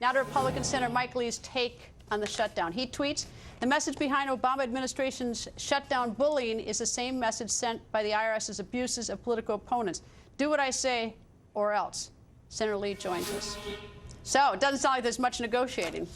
Now to Republican Senator Mike Lee's take on the shutdown. He tweets, "The message behind Obama administration's shutdown bullying is the same message sent by the IRS's abuses of political opponents. Do what I say or else." Senator Lee joins us. So it doesn't sound like there's much negotiating.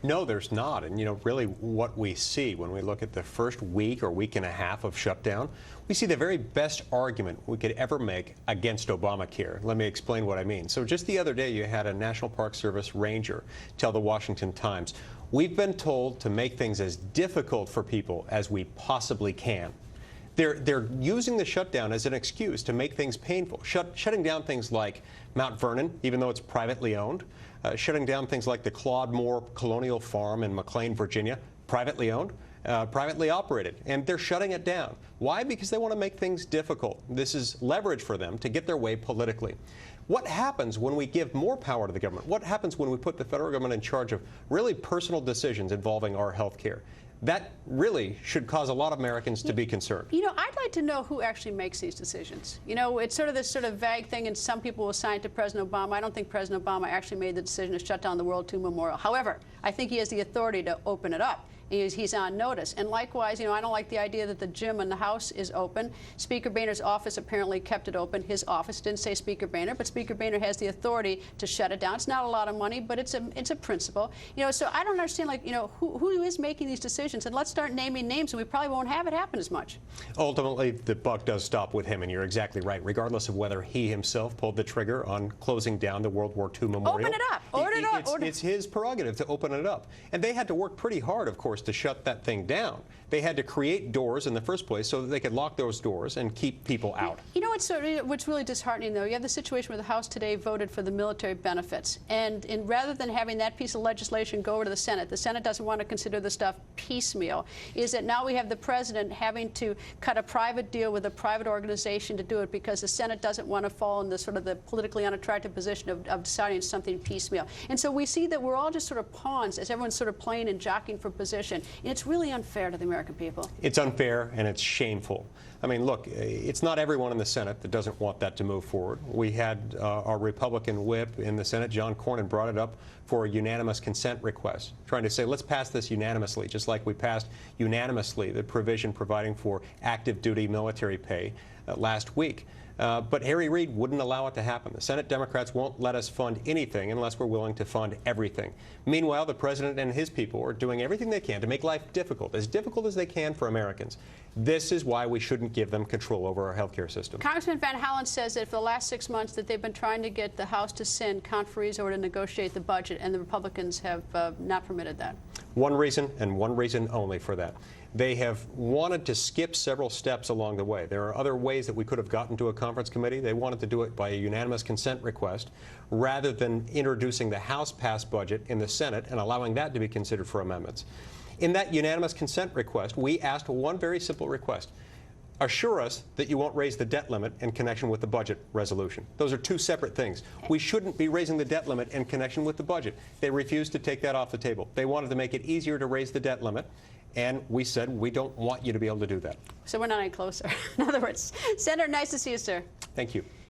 No, there's not. And, really what we see when we look at the first week or week and a half of shutdown, we see the very best argument we could ever make against Obamacare. Let me explain what I mean. So just the other day, you had a National Park Service ranger tell the Washington Times, "We've been told to make things as difficult for people as we possibly can." They're using the shutdown as an excuse to make things painful, shutting down things like Mount Vernon, even though it's privately owned, shutting down things like the Claude Moore Colonial Farm in McLean, Virginia, privately owned, privately operated, and they're shutting it down. Why? Because they want to make things difficult. This is leverage for them to get their way politically. What happens when we give more power to the government? What happens when we put the federal government in charge of really personal decisions involving our health care? That really should cause a lot of Americans to be concerned. I'd like to know who actually makes these decisions. It's sort of this sort of vague thing, and some people will assign it to President Obama. I don't think President Obama actually made the decision to shut down the World Tomb Memorial. However, I think he has the authority to open it up. He's on notice. And likewise, I don't like the idea that the gym in the House is open. Speaker Boehner's office apparently kept it open. His office didn't say Speaker Boehner, but Speaker Boehner has the authority to shut it down. It's not a lot of money, but it's a principle. So I don't understand, who is making these decisions? And let's start naming names, and we probably won't have it happen as much. Ultimately, the buck does stop with him, and you're exactly right. Regardless of whether he himself pulled the trigger on closing down the World War II Memorial. Open it up. Order it up. It's his prerogative to open it up. And they had to work pretty hard, of course, to shut that thing down. They had to create doors in the first place so that they could lock those doors and keep people out. What's really disheartening, though? You have the situation where the House today voted for the military benefits. And rather than having that piece of legislation go over to the Senate doesn't want to consider the stuff piecemeal, is that now we have the president having to cut a private deal with a private organization to do it because the Senate doesn't want to fall in the sort of the politically unattractive position of deciding something piecemeal. And so we see that we're all just sort of pawns as everyone's sort of playing and jockeying for position. And it's really unfair to the American people. It's unfair and it's shameful. I mean, look, it's not everyone in the Senate that doesn't want that to move forward. We had our Republican whip in the Senate, John Cornyn, brought it up for a unanimous consent request, trying to say, let's pass this unanimously, just like we passed unanimously the provision providing for active duty military pay last week. But Harry Reid wouldn't allow it to happen. The Senate Democrats won't let us fund anything unless we're willing to fund everything. Meanwhile, the president and his people are doing everything they can to make life difficult as they can for Americans. This is why we shouldn't give them control over our health care system. Congressman Van Hollen says that for the last 6 months that they've been trying to get the House to send conferees over to negotiate the budget, and the Republicans have not permitted that. One reason, and one reason only for that. They have wanted to skip several steps along the way. There are other ways that we could have gotten to a conference committee. They wanted to do it by a unanimous consent request rather than introducing the House-passed budget in the Senate and allowing that to be considered for amendments. In that unanimous consent request, we asked one very simple request. Assure us that you won't raise the debt limit in connection with the budget resolution. Those are two separate things. We shouldn't be raising the debt limit in connection with the budget. They refused to take that off the table. They wanted to make it easier to raise the debt limit, and we said we don't want you to be able to do that. So we're not any closer. In other words, Senator, nice to see you, sir. Thank you.